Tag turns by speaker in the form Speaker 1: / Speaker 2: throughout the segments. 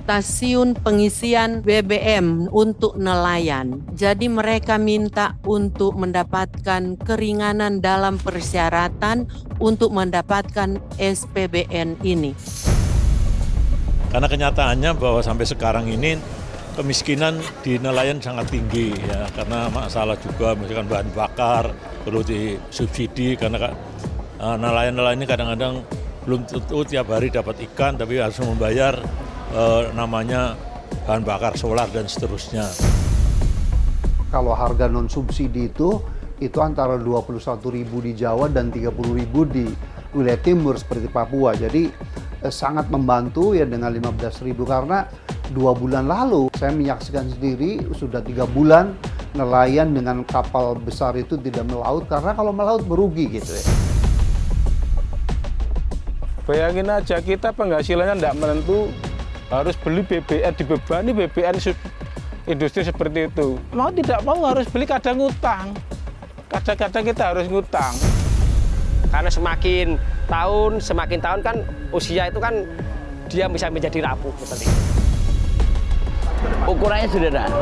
Speaker 1: stasiun pengisian BBM untuk nelayan. Jadi mereka minta untuk mendapatkan keringanan dalam persyaratan untuk mendapatkan SPBN ini.
Speaker 2: Karena kenyataannya bahwa sampai sekarang ini kemiskinan di nelayan sangat tinggi ya, karena masalah juga misalkan bahan bakar perlu disubsidi karena nelayan-nelayan ini kadang-kadang belum tentu tiap hari dapat ikan tapi harus membayar namanya bahan bakar solar dan seterusnya.
Speaker 3: Kalau harga non subsidi itu antara 21.000 di Jawa dan 30.000 di wilayah timur seperti Papua. Jadi sangat membantu ya dengan 15.000 karena 2 bulan lalu saya menyaksikan sendiri sudah 3 bulan nelayan dengan kapal besar itu tidak melaut karena kalau melaut merugi gitu ya.
Speaker 4: Bayangin aja kita penghasilannya tidak menentu, harus beli BBM, dibebani BBM industri seperti itu. Mau tidak mau harus beli kadang ngutang. Kadang-kadang kita harus ngutang.
Speaker 5: Karena semakin tahun kan usia itu kan dia bisa menjadi rapuh seperti itu.
Speaker 6: Ukurannya sederhana.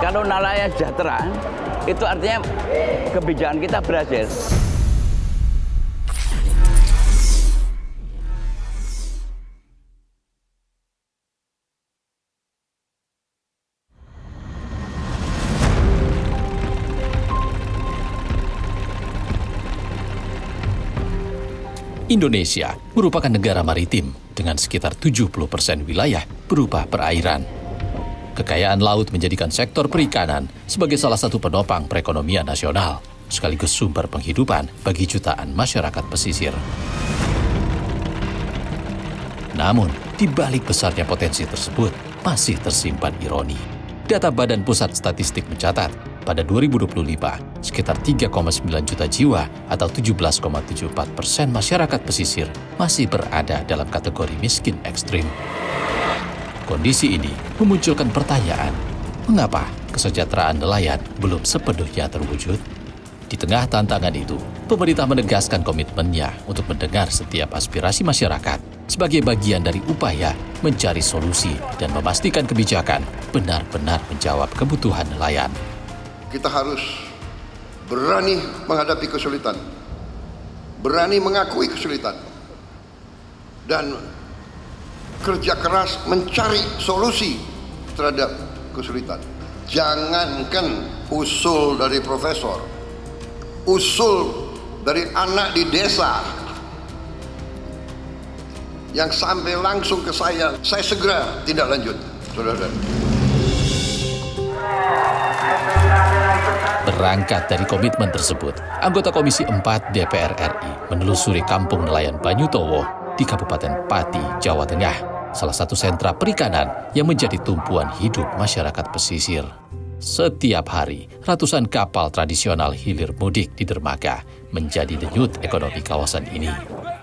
Speaker 6: Kalau nelayan sejahtera, itu artinya kebijakan kita berhasil.
Speaker 7: Indonesia merupakan negara maritim dengan sekitar 70% wilayah berupa perairan. Kekayaan laut menjadikan sektor perikanan sebagai salah satu penopang perekonomian nasional, sekaligus sumber penghidupan bagi jutaan masyarakat pesisir. Namun, di balik besarnya potensi tersebut, masih tersimpan ironi. Data Badan Pusat Statistik mencatat, pada 2025, sekitar 3,9 juta jiwa atau 17,74% masyarakat pesisir masih berada dalam kategori miskin ekstrim. Kondisi ini memunculkan pertanyaan, mengapa kesejahteraan nelayan belum sepenuhnya terwujud? Di tengah tantangan itu, pemerintah menegaskan komitmennya untuk mendengar setiap aspirasi masyarakat sebagai bagian dari upaya mencari solusi dan memastikan kebijakan benar-benar menjawab kebutuhan nelayan.
Speaker 8: Kita harus berani menghadapi kesulitan, berani mengakui kesulitan, dan kerja keras mencari solusi terhadap kesulitan. Jangankan usul dari profesor, usul dari anak di desa yang sampai langsung ke saya segera tindak lanjut, saudara.
Speaker 7: Berangkat dari komitmen tersebut, anggota Komisi 4 DPR RI menelusuri kampung nelayan Banyutowo di Kabupaten Pati, Jawa Tengah, salah satu sentra perikanan yang menjadi tumpuan hidup masyarakat pesisir. Setiap hari, ratusan kapal tradisional hilir mudik di dermaga menjadi denyut ekonomi kawasan ini.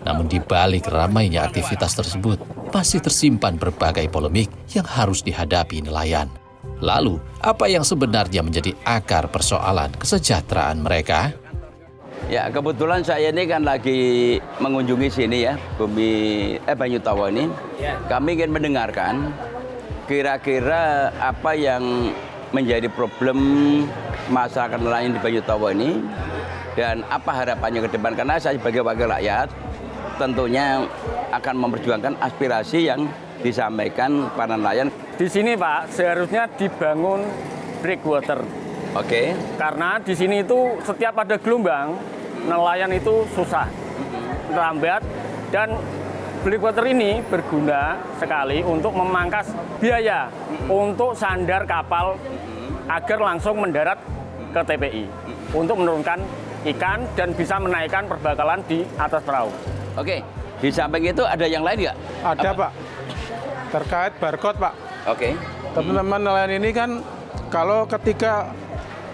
Speaker 7: Namun di balik ramainya aktivitas tersebut, masih tersimpan berbagai polemik yang harus dihadapi nelayan. Lalu, apa yang sebenarnya menjadi akar persoalan kesejahteraan mereka?
Speaker 6: Ya, kebetulan saya ini kan lagi mengunjungi sini ya, Banyutowo ini. Kami ingin mendengarkan kira-kira apa yang menjadi problem masyarakat nelayan di Banyutowo ini dan apa harapannya ke depan. Karena saya sebagai wakil rakyat tentunya akan memperjuangkan aspirasi yang disampaikan para nelayan.
Speaker 5: Di sini Pak, seharusnya dibangun breakwater.
Speaker 6: Oke.
Speaker 5: Karena di sini itu setiap ada gelombang, nelayan itu susah, lambat, dan breakwater ini berguna sekali untuk memangkas biaya untuk sandar kapal agar langsung mendarat ke TPI untuk menurunkan ikan dan bisa menaikkan perbakalan di atas perahu.
Speaker 6: Oke, di samping itu ada yang lain nggak?
Speaker 4: Ada Pak, terkait barcode Pak.
Speaker 6: Oke.
Speaker 4: Teman-teman nelayan ini kan kalau ketika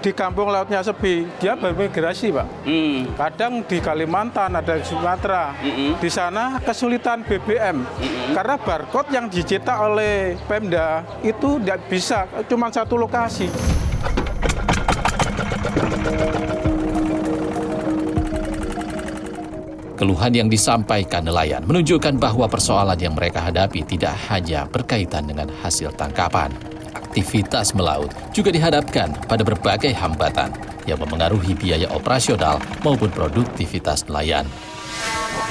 Speaker 4: di kampung lautnya sepi, dia bermigrasi Pak. Kadang di Kalimantan, ada di Sumatera. Di sana kesulitan BBM. Karena barcode yang dicetak oleh Pemda itu tidak bisa, cuma satu lokasi.
Speaker 7: Keluhan yang disampaikan nelayan menunjukkan bahwa persoalan yang mereka hadapi tidak hanya berkaitan dengan hasil tangkapan. Aktivitas melaut juga dihadapkan pada berbagai hambatan yang memengaruhi biaya operasional maupun produktivitas nelayan.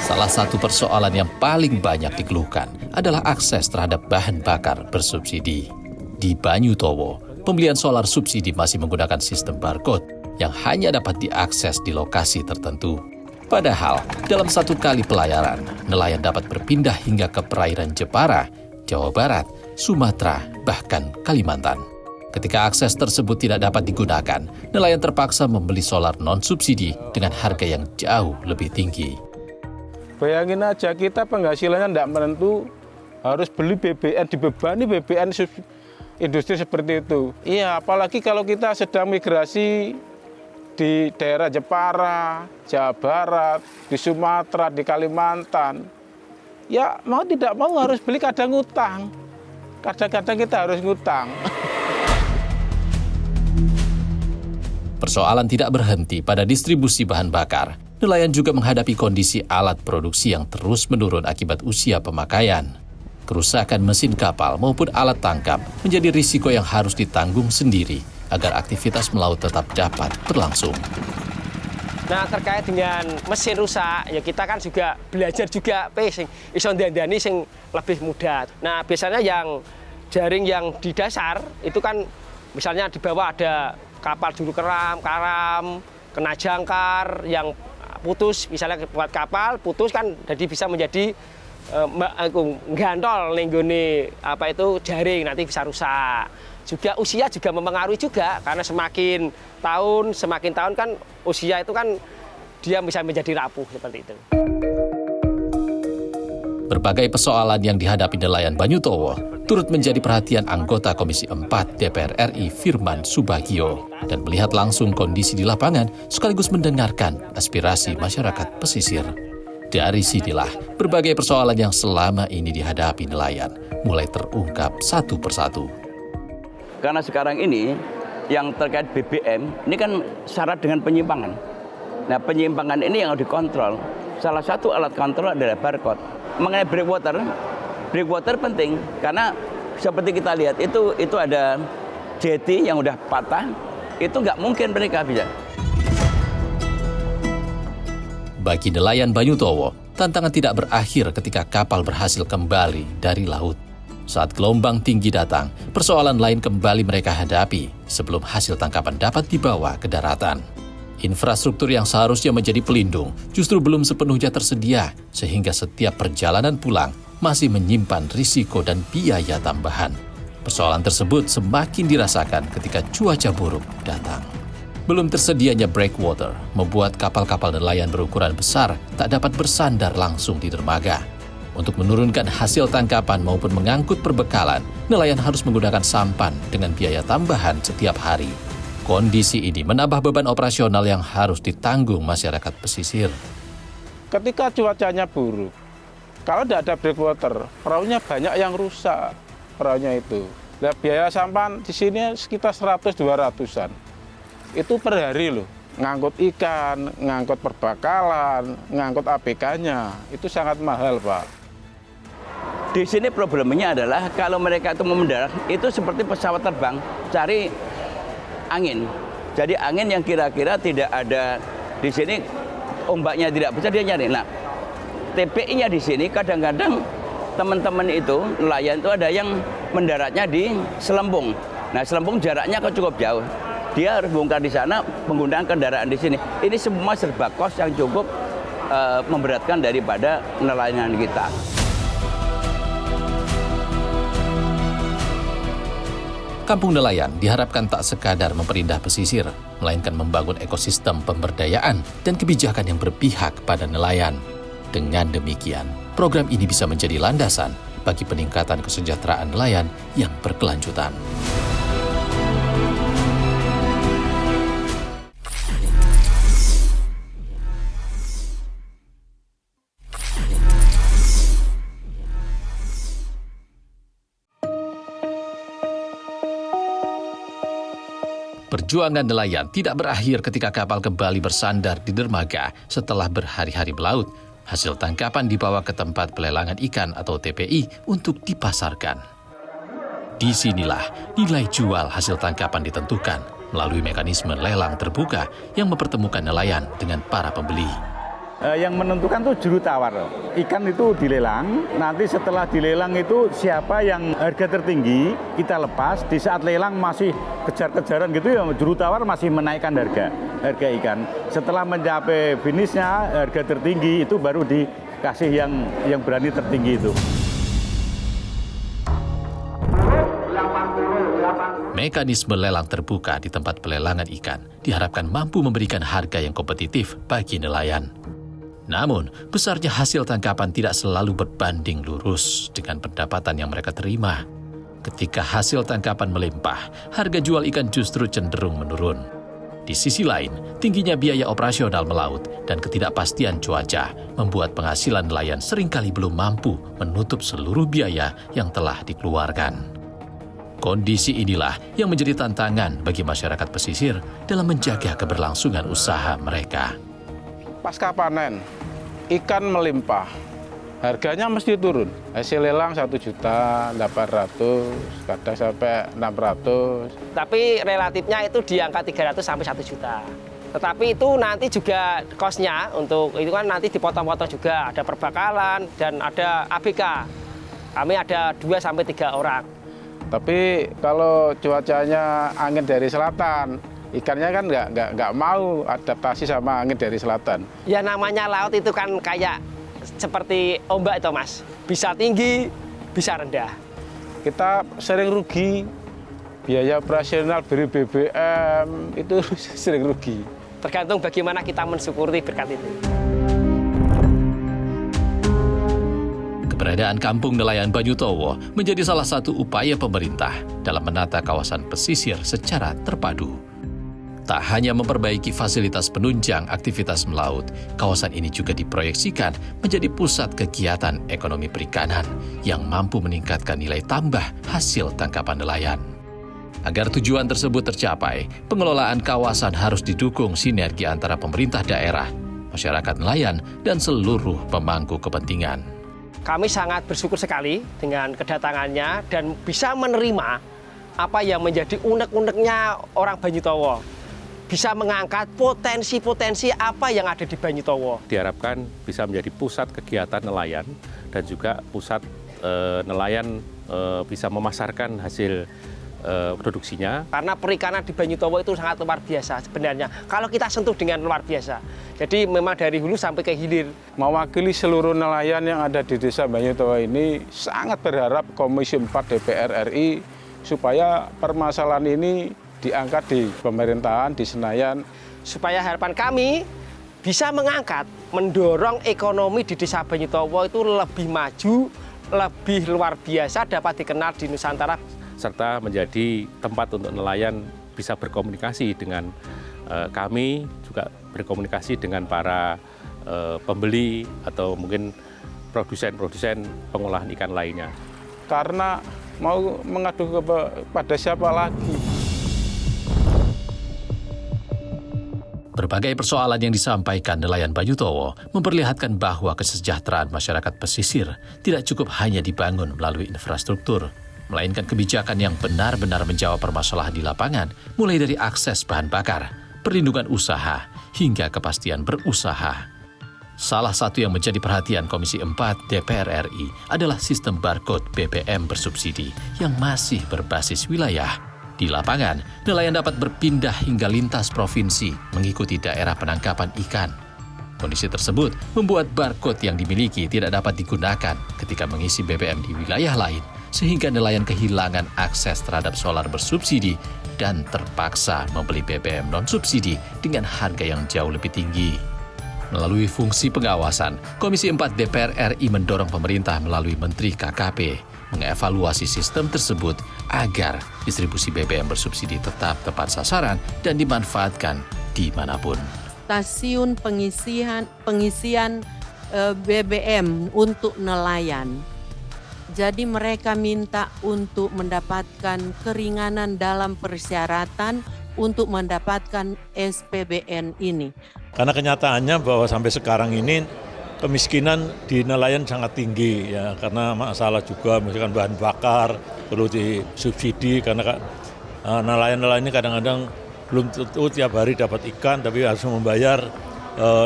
Speaker 7: Salah satu persoalan yang paling banyak dikeluhkan adalah akses terhadap bahan bakar bersubsidi. Di Banyutowo, pembelian solar subsidi masih menggunakan sistem barcode yang hanya dapat diakses di lokasi tertentu. Padahal, dalam satu kali pelayaran, nelayan dapat berpindah hingga ke perairan Jepara, Jawa Barat, Sumatera, bahkan Kalimantan. Ketika akses tersebut tidak dapat digunakan, nelayan terpaksa membeli solar non-subsidi dengan harga yang jauh lebih tinggi.
Speaker 4: Bayangin aja, kita penghasilannya tidak menentu, harus beli BBN, dibebani BBN industri seperti itu. Iya, apalagi kalau kita sedang migrasi di daerah Jepara, Jawa Barat, di Sumatera, di Kalimantan. Ya mau tidak mau harus beli, kadang ngutang. Kadang-kadang kita harus ngutang.
Speaker 7: Persoalan tidak berhenti pada distribusi bahan bakar. Nelayan juga menghadapi kondisi alat produksi yang terus menurun akibat usia pemakaian. Kerusakan mesin kapal maupun alat tangkap menjadi risiko yang harus ditanggung sendiri agar aktivitas melaut tetap dapat berlangsung.
Speaker 9: Nah, terkait dengan mesin rusak, ya kita kan juga belajar juga sing iso ndandani sing lebih mudah. Nah, biasanya yang jaring yang di dasar itu kan misalnya di bawah ada kapal juru karam, kena jangkar yang putus, misalnya buat kapal putus kan jadi bisa menjadi gantol ning nggone jaring, nanti bisa rusak. Juga usia juga mempengaruhi juga, karena semakin tahun kan usia itu kan dia bisa menjadi rapuh seperti itu.
Speaker 7: Berbagai persoalan yang dihadapi nelayan Banyutowo turut menjadi perhatian anggota Komisi 4 DPR RI Firman Subagio, dan melihat langsung kondisi di lapangan sekaligus mendengarkan aspirasi masyarakat pesisir. Dari sinilah berbagai persoalan yang selama ini dihadapi nelayan mulai terungkap satu persatu.
Speaker 6: Karena sekarang ini yang terkait BBM ini kan syarat dengan penyimpangan. Nah, penyimpangan ini yang harus dikontrol. Salah satu alat kontrol adalah barcode. Mengenai breakwater penting karena seperti kita lihat itu ada jeti yang udah patah, itu nggak mungkin mereka bisa.
Speaker 7: Bagi nelayan Banyutowo, tantangan tidak berakhir ketika kapal berhasil kembali dari laut. Saat gelombang tinggi datang, persoalan lain kembali mereka hadapi sebelum hasil tangkapan dapat dibawa ke daratan. Infrastruktur yang seharusnya menjadi pelindung justru belum sepenuhnya tersedia, sehingga setiap perjalanan pulang masih menyimpan risiko dan biaya tambahan. Persoalan tersebut semakin dirasakan ketika cuaca buruk datang. Belum tersedianya breakwater membuat kapal-kapal nelayan berukuran besar tak dapat bersandar langsung di dermaga. Untuk menurunkan hasil tangkapan maupun mengangkut perbekalan, nelayan harus menggunakan sampan dengan biaya tambahan setiap hari. Kondisi ini menambah beban operasional yang harus ditanggung masyarakat pesisir.
Speaker 4: Ketika cuacanya buruk, kalau tidak ada breakwater, perahunya banyak yang rusak. Perahunya itu. Nah, biaya sampan di sini sekitar 100-200-an. Itu per hari loh. Ngangkut ikan, ngangkut perbekalan, ngangkut ABK-nya. Itu sangat mahal, Pak.
Speaker 6: Di sini problemnya adalah kalau mereka itu mau mendarat, itu seperti pesawat terbang, cari angin. Jadi angin yang kira-kira tidak ada di sini, ombaknya tidak besar, dia nyari. Nah, TPI-nya di sini kadang-kadang teman-teman itu, nelayan itu ada yang mendaratnya di Selembung. Nah, Selembung jaraknya cukup jauh. Dia harus bongkar di sana menggunakan kendaraan di sini. Ini semua serba kos yang cukup memberatkan daripada nelayan kita.
Speaker 7: Kampung nelayan diharapkan tak sekadar memperindah pesisir, melainkan membangun ekosistem pemberdayaan dan kebijakan yang berpihak pada nelayan. Dengan demikian, program ini bisa menjadi landasan bagi peningkatan kesejahteraan nelayan yang berkelanjutan. Perjuangan nelayan tidak berakhir ketika kapal kembali bersandar di dermaga setelah berhari-hari melaut. Hasil tangkapan dibawa ke tempat pelelangan ikan atau TPI untuk dipasarkan. Disinilah nilai jual hasil tangkapan ditentukan melalui mekanisme lelang terbuka yang mempertemukan nelayan dengan para pembeli.
Speaker 10: Yang menentukan tuh juru tawar. Ikan itu dilelang, nanti setelah dilelang itu siapa yang harga tertinggi kita lepas. Di saat lelang masih kejar-kejaran gitu ya, juru tawar masih menaikkan harga ikan. Setelah mencapai finishnya harga tertinggi itu baru dikasih yang berani tertinggi itu.
Speaker 7: Mekanisme lelang terbuka di tempat pelelangan ikan diharapkan mampu memberikan harga yang kompetitif bagi nelayan. Namun, besarnya hasil tangkapan tidak selalu berbanding lurus dengan pendapatan yang mereka terima. Ketika hasil tangkapan melimpah, harga jual ikan justru cenderung menurun. Di sisi lain, tingginya biaya operasional melaut dan ketidakpastian cuaca membuat penghasilan nelayan seringkali belum mampu menutup seluruh biaya yang telah dikeluarkan. Kondisi inilah yang menjadi tantangan bagi masyarakat pesisir dalam menjaga keberlangsungan usaha mereka.
Speaker 4: Pasca panen, ikan melimpah, harganya mesti turun. Hasil lelang 1.800.000, kadang sampai 600.
Speaker 9: Tapi relatifnya itu di angka 300 sampai 1 juta. Tetapi itu nanti juga kosnya untuk itu kan nanti dipotong-potong juga, ada perbakalan dan ada ABK. Kami ada 2 sampai 3 orang.
Speaker 4: Tapi kalau cuacanya angin dari selatan, ikannya kan nggak mau adaptasi sama angin dari selatan.
Speaker 9: Ya namanya laut itu kan kayak seperti ombak itu Mas. Bisa tinggi, bisa rendah.
Speaker 4: Kita sering rugi, biaya operasional beli BBM itu sering rugi.
Speaker 9: Tergantung bagaimana kita mensyukuri berkat itu.
Speaker 7: Keberadaan Kampung Nelayan Banyutowo menjadi salah satu upaya pemerintah dalam menata kawasan pesisir secara terpadu. Tak hanya memperbaiki fasilitas penunjang aktivitas melaut, kawasan ini juga diproyeksikan menjadi pusat kegiatan ekonomi perikanan yang mampu meningkatkan nilai tambah hasil tangkapan nelayan. Agar tujuan tersebut tercapai, pengelolaan kawasan harus didukung sinergi antara pemerintah daerah, masyarakat nelayan, dan seluruh pemangku kepentingan.
Speaker 9: Kami sangat bersyukur sekali dengan kedatangannya dan bisa menerima apa yang menjadi unek-uneknya orang Banyutowo. Bisa mengangkat potensi-potensi apa yang ada di Banyutowo.
Speaker 11: Diharapkan bisa menjadi pusat kegiatan nelayan dan juga pusat nelayan bisa memasarkan hasil produksinya.
Speaker 9: Karena perikanan di Banyutowo itu sangat luar biasa sebenarnya. Kalau kita sentuh dengan luar biasa. Jadi memang dari hulu sampai ke hilir.
Speaker 4: Mewakili seluruh nelayan yang ada di desa Banyutowo ini sangat berharap Komisi 4 DPR RI supaya permasalahan ini diangkat di pemerintahan, di Senayan.
Speaker 9: Supaya harapan kami bisa mengangkat, mendorong ekonomi di desa Banyutowo itu lebih maju, lebih luar biasa, dapat dikenal di Nusantara.
Speaker 11: Serta menjadi tempat untuk nelayan bisa berkomunikasi dengan kami, juga berkomunikasi dengan para pembeli atau mungkin produsen-produsen pengolahan ikan lainnya.
Speaker 4: Karena mau mengadu kepada siapa lagi?
Speaker 7: Berbagai persoalan yang disampaikan nelayan Banyutowo memperlihatkan bahwa kesejahteraan masyarakat pesisir tidak cukup hanya dibangun melalui infrastruktur, melainkan kebijakan yang benar-benar menjawab permasalahan di lapangan, mulai dari akses bahan bakar, perlindungan usaha, hingga kepastian berusaha. Salah satu yang menjadi perhatian Komisi 4 DPR RI adalah sistem barcode BBM bersubsidi yang masih berbasis wilayah. Di lapangan, nelayan dapat berpindah hingga lintas provinsi mengikuti daerah penangkapan ikan. Kondisi tersebut membuat barcode yang dimiliki tidak dapat digunakan ketika mengisi BBM di wilayah lain, sehingga nelayan kehilangan akses terhadap solar bersubsidi dan terpaksa membeli BBM non-subsidi dengan harga yang jauh lebih tinggi. Melalui fungsi pengawasan, Komisi 4 DPR RI mendorong pemerintah melalui Menteri KKP mengevaluasi sistem tersebut agar distribusi BBM bersubsidi tetap tepat sasaran dan dimanfaatkan dimanapun.
Speaker 1: Stasiun pengisian BBM untuk nelayan. Jadi mereka minta untuk mendapatkan keringanan dalam persyaratan untuk mendapatkan SPBN ini.
Speaker 2: Karena kenyataannya bahwa sampai sekarang ini kemiskinan di nelayan sangat tinggi ya, karena masalah juga misalkan bahan bakar perlu disubsidi, karena nelayan-nelayan ini kadang-kadang belum tentu tiap hari dapat ikan, tapi harus membayar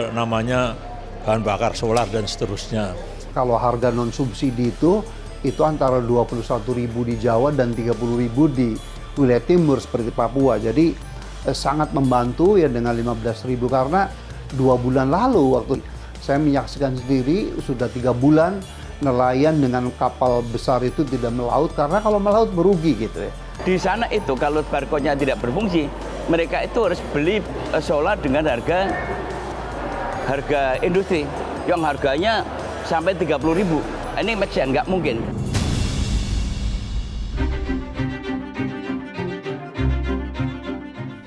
Speaker 2: namanya bahan bakar solar dan seterusnya.
Speaker 3: Kalau harga non subsidi itu antara 21.000 di Jawa dan 30.000 di wilayah timur seperti Papua. Jadi sangat membantu ya dengan 15.000, karena 2 bulan lalu waktu saya menyaksikan sendiri sudah 3 bulan nelayan dengan kapal besar itu tidak melaut, karena kalau melaut merugi gitu ya.
Speaker 6: Di sana itu kalau barcode-nya tidak berfungsi, mereka itu harus beli solar dengan harga industri yang harganya sampai 30.000. Ini macam nggak mungkin.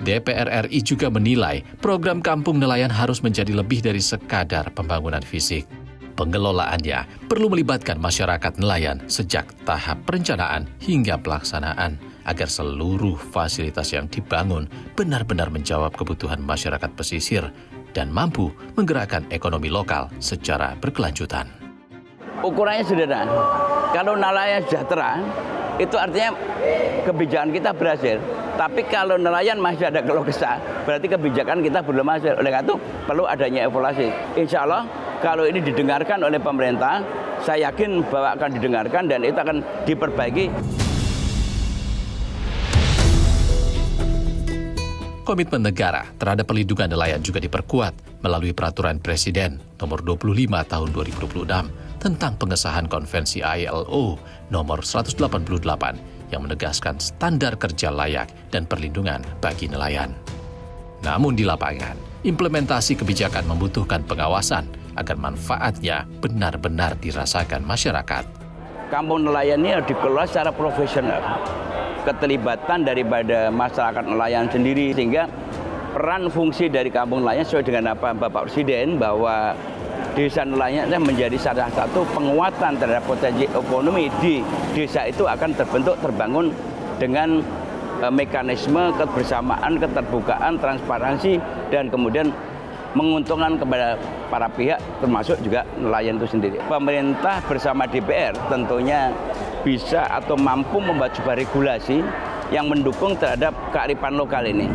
Speaker 7: DPR RI juga menilai program Kampung Nelayan harus menjadi lebih dari sekadar pembangunan fisik. Pengelolaannya perlu melibatkan masyarakat nelayan sejak tahap perencanaan hingga pelaksanaan agar seluruh fasilitas yang dibangun benar-benar menjawab kebutuhan masyarakat pesisir dan mampu menggerakkan ekonomi lokal secara berkelanjutan.
Speaker 6: Ukurannya sederhana. Kalau nelayan sejahtera, itu artinya kebijakan kita berhasil. Tapi kalau nelayan masih ada keluh kesah, berarti kebijakan kita belum hasil. Oleh karena itu perlu adanya evaluasi. Insya Allah kalau ini didengarkan oleh pemerintah, saya yakin bahwa akan didengarkan dan itu akan diperbaiki.
Speaker 7: Komitmen negara terhadap perlindungan nelayan juga diperkuat melalui Peraturan Presiden Nomor 25 Tahun 2026 tentang pengesahan Konvensi ILO Nomor 188 yang menegaskan standar kerja layak dan perlindungan bagi nelayan. Namun di lapangan, implementasi kebijakan membutuhkan pengawasan agar manfaatnya benar-benar dirasakan masyarakat.
Speaker 6: Kampung nelayan ini harus dikelola secara profesional. Keterlibatan daripada masyarakat nelayan sendiri, sehingga peran fungsi dari kampung nelayan sesuai dengan apa Bapak Presiden, bahwa desa nelayan menjadi salah satu penguatan terhadap potensi ekonomi di desa itu akan terbangun dengan mekanisme kebersamaan, keterbukaan, transparansi, dan kemudian menguntungkan kepada para pihak termasuk juga nelayan itu sendiri. Pemerintah bersama DPR tentunya bisa atau mampu membuat sebuah regulasi yang mendukung terhadap kearifan lokal ini.